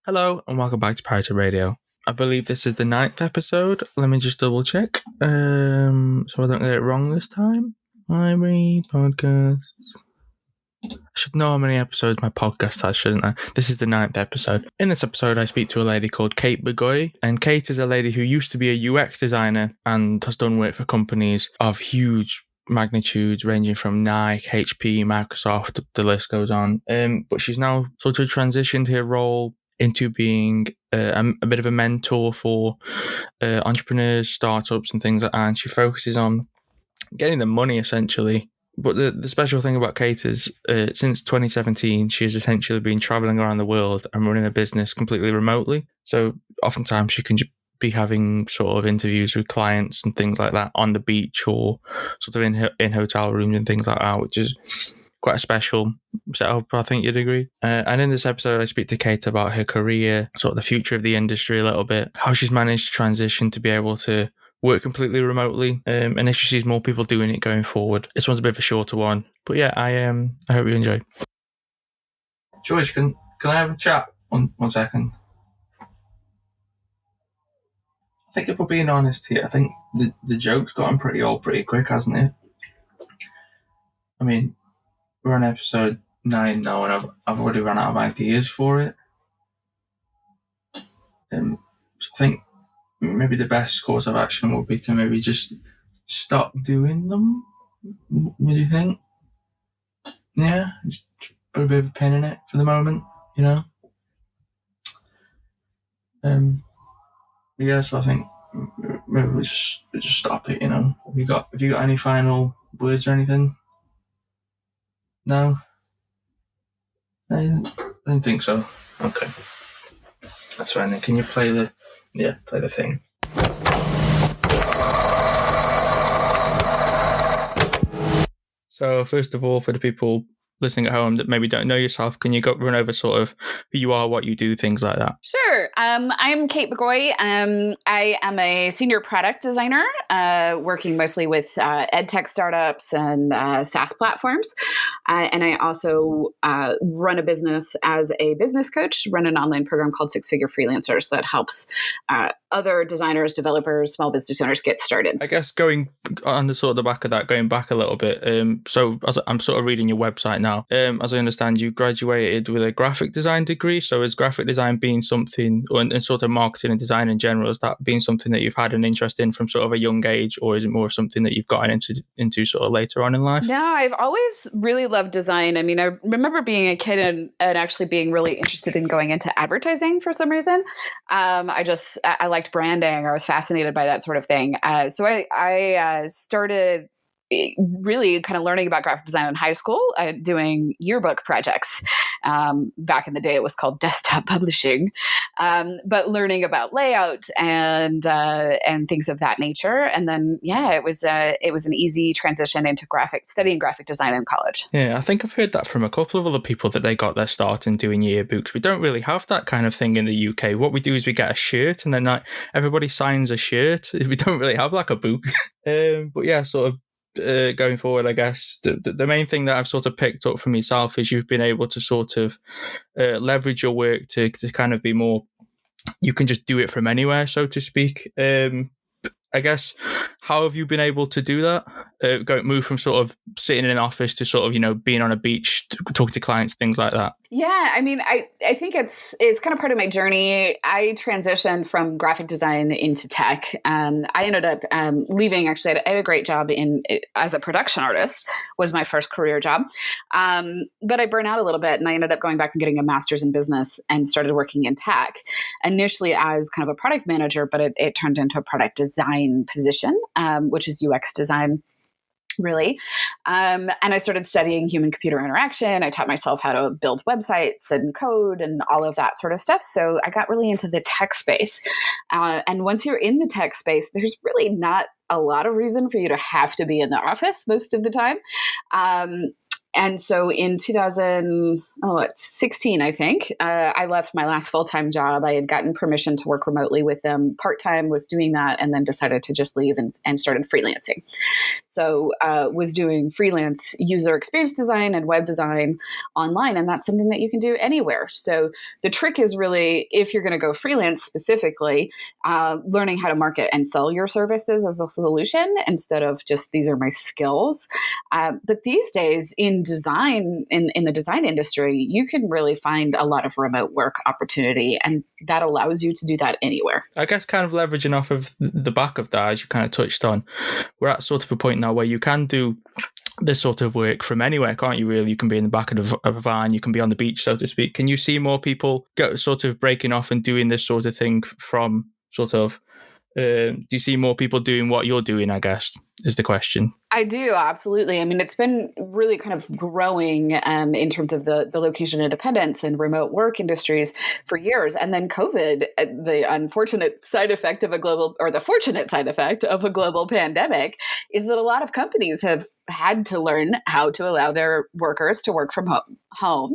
Hello and welcome back to Pirate Radio. I believe this is the 9th episode. Let me just double check. So I don't get it wrong this time. Library podcast. I should know how many episodes my podcast has, shouldn't I? This is the 9th episode. In this episode, I speak to a lady called Kate Bagoy. And Kate is a lady who used to be a UX designer and has done work for companies of huge magnitudes ranging from Nike, HP, Microsoft, the list goes on. But she's now sort of transitioned her role into being a bit of a mentor for entrepreneurs, startups and things like that. And she focuses on getting the money essentially. But the special thing about Kate is since 2017, she has essentially been traveling around the world and running a business completely remotely. So oftentimes she can be having sort of interviews with clients and things like that on the beach or sort of in hotel rooms and things like that, which is quite a special setup, I think you'd agree. And in this episode, I speak to Kate about her career, sort of the future of the industry a little bit, how she's managed to transition to be able to work completely remotely, and if she sees more people doing it going forward. This one's a bit of a shorter one, but yeah, I hope you enjoy. George, can I have a chat? One second. I think if we're being honest here, I think the joke's gotten pretty old pretty quick, hasn't it? I mean, we're on episode 9 now, and I've already run out of ideas for it. So I think maybe the best course of action would be to maybe just stop doing them. What do you think? Yeah, just put a bit of a pin in it for the moment, you know? Yeah, so I think maybe we just stop it, you know? Have you got any final words or anything? No? I don't think so. Okay. That's fine then. Can you play the thing? So first of all, for the people listening at home that maybe don't know yourself, can you run over sort of who you are, what you do, things like that? Sure. I'm Kate Bagoy. I am a senior product designer, working mostly with ed tech startups and SaaS platforms. And I also run a business as a business coach, run an online program called Six Figure Freelancers that helps other designers, developers, small business owners get started. I guess going on the sort of the back of that, going back a little bit. So as I'm sort of reading your website now. As I understand, you graduated with a graphic design degree. So is graphic design being something, and sort of marketing and design in general, has that been something that you've had an interest in from sort of a young age, or is it more of something that you've gotten into sort of later on in life? No, I've always really loved design. I mean, I remember being a kid and actually being really interested in going into advertising for some reason. I liked branding. I was fascinated by that sort of thing. So I started really kind of learning about graphic design in high school, doing yearbook projects. Back in the day, it was called desktop publishing, but learning about layout and things of that nature. And then, it was an easy transition into studying graphic design in college. Yeah, I think I've heard that from a couple of other people that they got their start in doing yearbooks. We don't really have that kind of thing in the UK. What we do is we get a shirt, and then everybody signs a shirt. We don't really have like a book. But yeah, sort of. Going forward, I guess the main thing that I've sort of picked up from yourself is you've been able to sort of leverage your work to kind of be more, you can just do it from anywhere, so to speak. I guess, how have you been able to do that? Move from sort of sitting in an office to sort of, being on a beach, talking to clients, things like that? Yeah, I mean, I think it's kind of part of my journey. I transitioned from graphic design into tech. I ended up leaving. Actually, I had a great job as a production artist. Was my first career job, but I burned out a little bit, and I ended up going back and getting a master's in business and started working in tech. Initially as kind of a product manager, but it turned into a product design position, which is UX design. Really. And I started studying human-computer interaction. I taught myself how to build websites and code and all of that sort of stuff. So I got really into the tech space. And once you're in the tech space, there's really not a lot of reason for you to have to be in the office most of the time. And so in 2016, I think, I left my last full-time job. I had gotten permission to work remotely with them part-time, was doing that, and then decided to just leave and started freelancing. So was doing freelance user experience design and web design online. And that's something that you can do anywhere. So the trick is really, if you're going to go freelance specifically, learning how to market and sell your services as a solution instead of just, these are my skills. But these days in design, in the design industry, you can really find a lot of remote work opportunity, and that allows you to do that anywhere. I guess kind of leveraging off of the back of that, as you kind of touched on, we're at sort of a point now where you can do this sort of work from anywhere, can't you, really? You can be in the back of a van, you can be on the beach, so to speak. Can you see more people sort of breaking off and doing this sort of thing from sort of, do you see more people doing what you're doing, I guess, is the question? I do, absolutely. I mean, it's been really kind of growing in terms of the location independence and remote work industries for years. And then COVID, the unfortunate side effect of a global, or the fortunate side effect of a global pandemic, is that a lot of companies have had to learn how to allow their workers to work from home.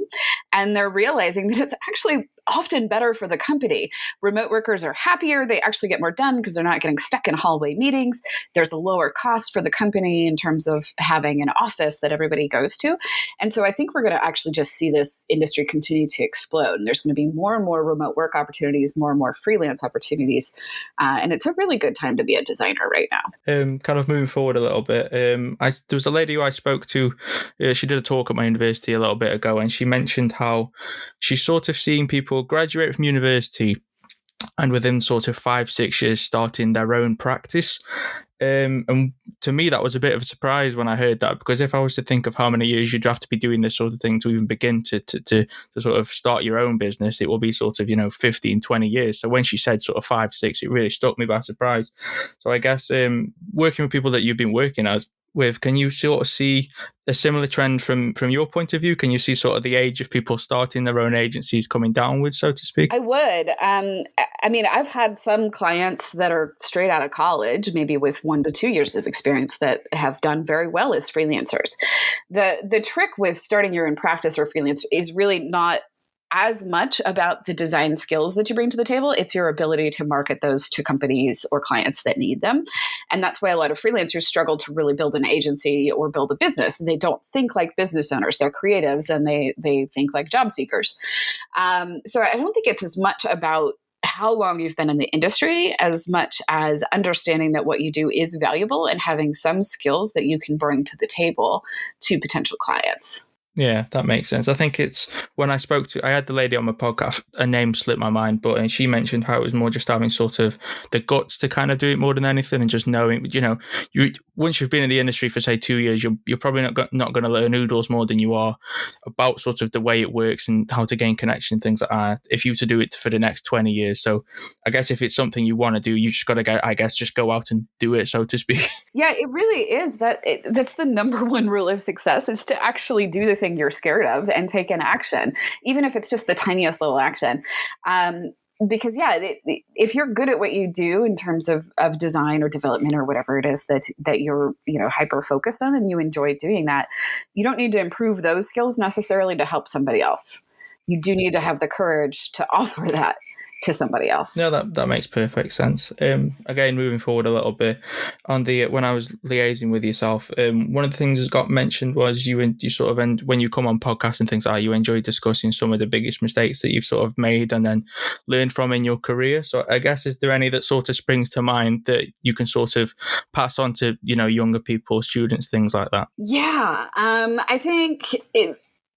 And they're realizing that it's actually often better for the company. Remote workers are happier. They actually get more done because they're not getting stuck in hallway meetings. There's a lower cost for the company in terms of having an office that everybody goes to. And so I think we're going to actually just see this industry continue to explode. And there's going to be more and more remote work opportunities, more and more freelance opportunities. And it's a really good time to be a designer right now. Kind of moving forward a little bit. There was a lady who I spoke to. She did a talk at my university a little bit ago, and she mentioned how she's sort of seeing people graduate from university and within sort of 5-6 years starting their own practice. And to me, that was a bit of a surprise when I heard that, because if I was to think of how many years you'd have to be doing this sort of thing to even begin to sort of start your own business, it will be sort of, 15, 20 years. So when she said sort of 5-6, it really struck me by surprise. So I guess working with people that you've been working with, can you sort of see a similar trend from your point of view? Can you see sort of the age of people starting their own agencies coming downwards, so to speak? I would. I mean, I've had some clients that are straight out of college, maybe with 1 to 2 years of experience, that have done very well as freelancers. The trick with starting your own practice or freelance is really not as much about the design skills that you bring to the table. It's your ability to market those to companies or clients that need them. And that's why a lot of freelancers struggle to really build an agency or build a business. They don't think like business owners. They're creatives, and they think like job seekers. So I don't think it's as much about how long you've been in the industry as much as understanding that what you do is valuable and having some skills that you can bring to the table to potential clients. Yeah, that makes sense. I think it's when I had the lady on my podcast, her name slipped my mind, and she mentioned how it was more just having sort of the guts to kind of do it more than anything, and just knowing, you once you've been in the industry for say 2 years, you're probably not going to learn oodles more than you are about sort of the way it works and how to gain connection and things like that, if you to do it for the next 20 years. So I guess if it's something you want to do, you just got to just go out and do it, so to speak. Yeah, it really is. That's the number one rule of success, is to actually do the thing you're scared of and take an action, even if it's just the tiniest little action. Because if you're good at what you do in terms of design or development or whatever it is that you're hyper focused on, and you enjoy doing that, you don't need to improve those skills necessarily to help somebody else. You do need to have the courage to offer that to somebody else. No, that makes perfect sense. Again, moving forward a little bit on when I was liaising with yourself, one of the things that got mentioned was you sort of, and when you come on podcasts and things like that, you enjoy discussing some of the biggest mistakes that you've sort of made and then learned from in your career. So I guess, is there any that sort of springs to mind that you can sort of pass on to younger people, students, things like that? Yeah, I think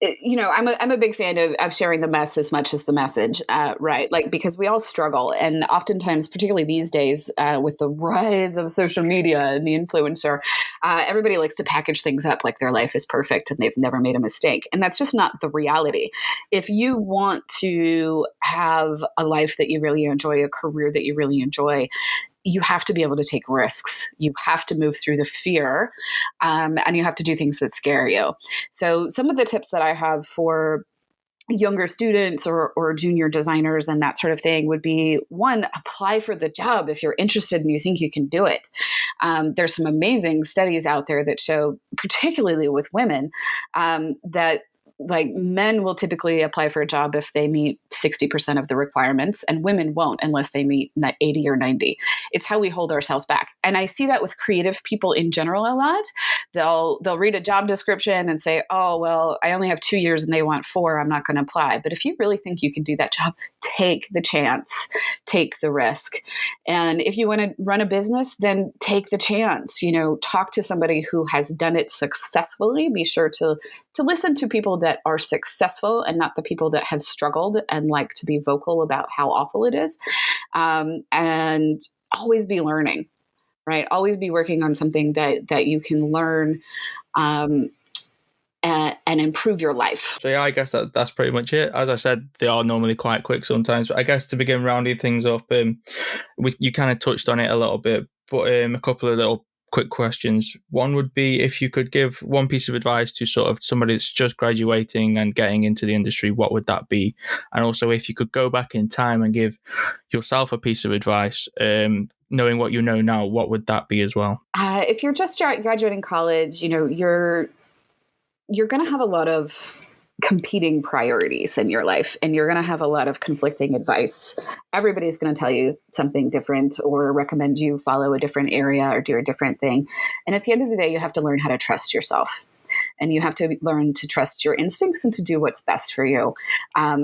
I'm a big fan of sharing the mess as much as the message, right? Like, because we all struggle. And oftentimes, particularly these days, with the rise of social media and the influencer, everybody likes to package things up like their life is perfect and they've never made a mistake. And that's just not the reality. If you want to have a life that you really enjoy, a career that you really enjoy, you have to be able to take risks. You have to move through the fear, and you have to do things that scare you. So some of the tips that I have for younger students or junior designers and that sort of thing would be, one, apply for the job if you're interested and you think you can do it. There's some amazing studies out there that show, particularly with women, that like men will typically apply for a job if they meet 60% of the requirements, and women won't unless they meet 80 or 90. It's how we hold ourselves back. And I see that with creative people in general a lot. They'll read a job description and say, oh, well, I only have 2 years and they want 4. I'm not going to apply. But if you really think you can do that job, take the chance, take the risk. And if you want to run a business, then take the chance, talk to somebody who has done it successfully. Be sure to listen to people that are successful and not the people that have struggled and like to be vocal about how awful it is. And always be learning, right? Always be working on something that you can learn and improve your life. So yeah, I guess that's pretty much it. As I said, they are normally quite quick sometimes. But I guess to begin rounding things up, you kind of touched on it a little bit, but a couple of little quick questions. One would be, if you could give one piece of advice to sort of somebody that's just graduating and getting into the industry, what would that be? And also, if you could go back in time and give yourself a piece of advice, knowing what you know now, what would that be as well? If you're just graduating college, you're going to have a lot of competing priorities in your life, and you're going to have a lot of conflicting advice. Everybody's going to tell you something different or recommend you follow a different area or do a different thing. And at the end of the day, you have to learn how to trust yourself. And you have to learn to trust your instincts and to do what's best for you.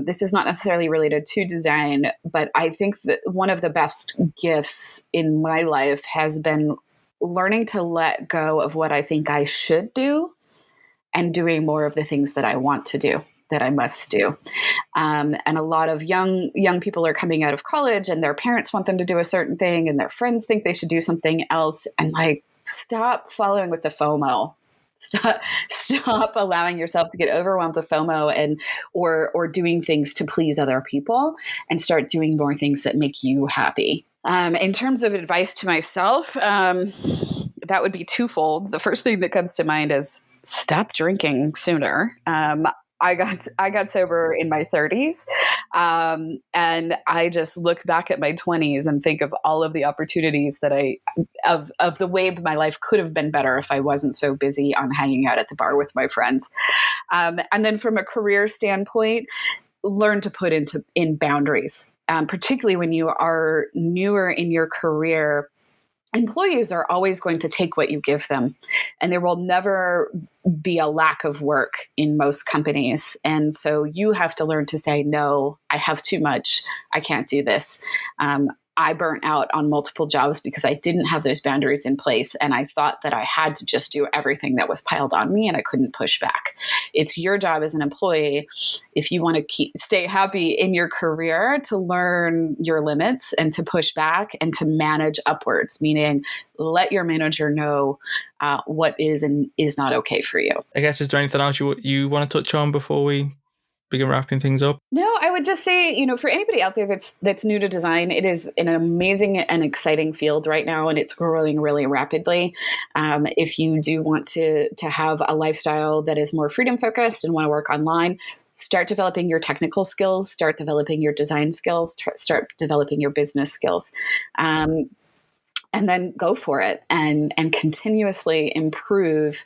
This is not necessarily related to design, but I think that one of the best gifts in my life has been learning to let go of what I think I should do and doing more of the things that I want to do, that I must do. And a lot of young people are coming out of college and their parents want them to do a certain thing and their friends think they should do something else. And stop following with the FOMO. Stop allowing yourself to get overwhelmed with FOMO and or doing things to please other people, and start doing more things that make you happy. In terms of advice to myself, that would be twofold. The first thing that comes to mind is stop drinking sooner. I got sober in my 30s, and I just look back at my 20s and think of all of the opportunities that of the way my life could have been better if I wasn't so busy on hanging out at the bar with my friends. And then from a career standpoint, learn to put in boundaries, particularly when you are newer in your career. Employees are always going to take what you give them, and there will never be a lack of work in most companies. And so you have to learn to say, no, I have too much. I can't do this. I burnt out on multiple jobs because I didn't have those boundaries in place. And I thought that I had to just do everything that was piled on me and I couldn't push back. It's your job as an employee, if you want to stay happy in your career, to learn your limits and to push back and to manage upwards, meaning let your manager know what is and is not okay for you. I guess, is there anything else you want to touch on before we begin wrapping things up? No, I would just say, for anybody out there that's new to design, it is an amazing and exciting field right now, and it's growing really rapidly. If you do want to have a lifestyle that is more freedom focused and want to work online, start developing your technical skills, start developing your design skills, start developing your business skills. And then go for it and continuously improve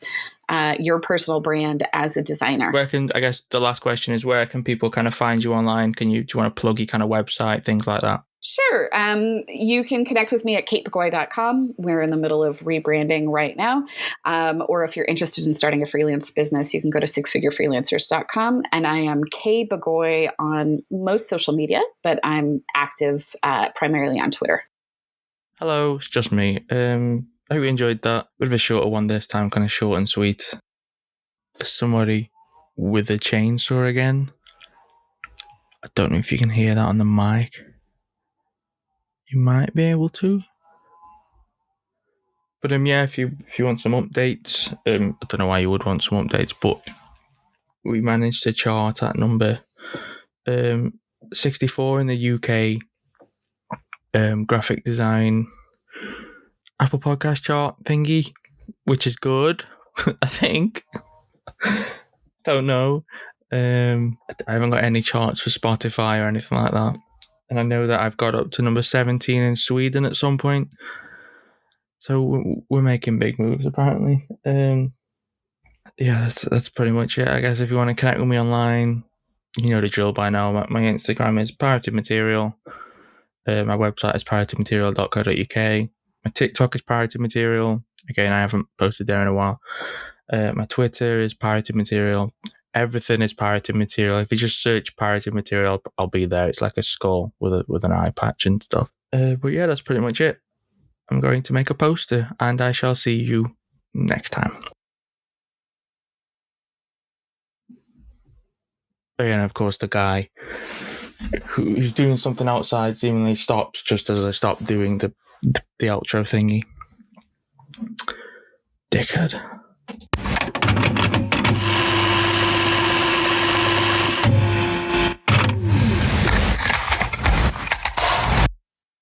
your personal brand as a designer. I guess the last question is, where can people kind of find you online? Do you want to plug your kind of website, things like that? Sure. You can connect with me at katebagoy.com. We're in the middle of rebranding right now. Or if you're interested in starting a freelance business, you can go to sixfigurefreelancers.com. And I am Kate Bagoy on most social media, but I'm active primarily on Twitter. Hello, it's just me. I hope you enjoyed that. Bit of a shorter one this time, kind of short and sweet. Somebody with a chainsaw again. I don't know if you can hear that on the mic. You might be able to. But yeah, if you want some updates, I don't know why you would want some updates, but we managed to chart at number 64 in the UK graphic design Apple Podcast chart thingy, which is good, I think. Don't know. I haven't got any charts for Spotify or anything like that. And I know that I've got up to number 17 in Sweden at some point. So we're making big moves, apparently. Yeah, that's pretty much it. I guess if you want to connect with me online, you know the drill by now. My Instagram is Pirated Material. My website is piratedmaterial.co.uk. My TikTok is Pirated Material. Again, I haven't posted there in a while. My Twitter is Pirated Material. Everything is Pirated Material. If you just search Pirated Material, I'll be there. It's like a skull with an eye patch and stuff. But yeah, that's pretty much it. I'm going to make a poster, and I shall see you next time. And of course, the guy who's doing something outside seemingly stops just as I stop doing the outro thingy. Dickhead.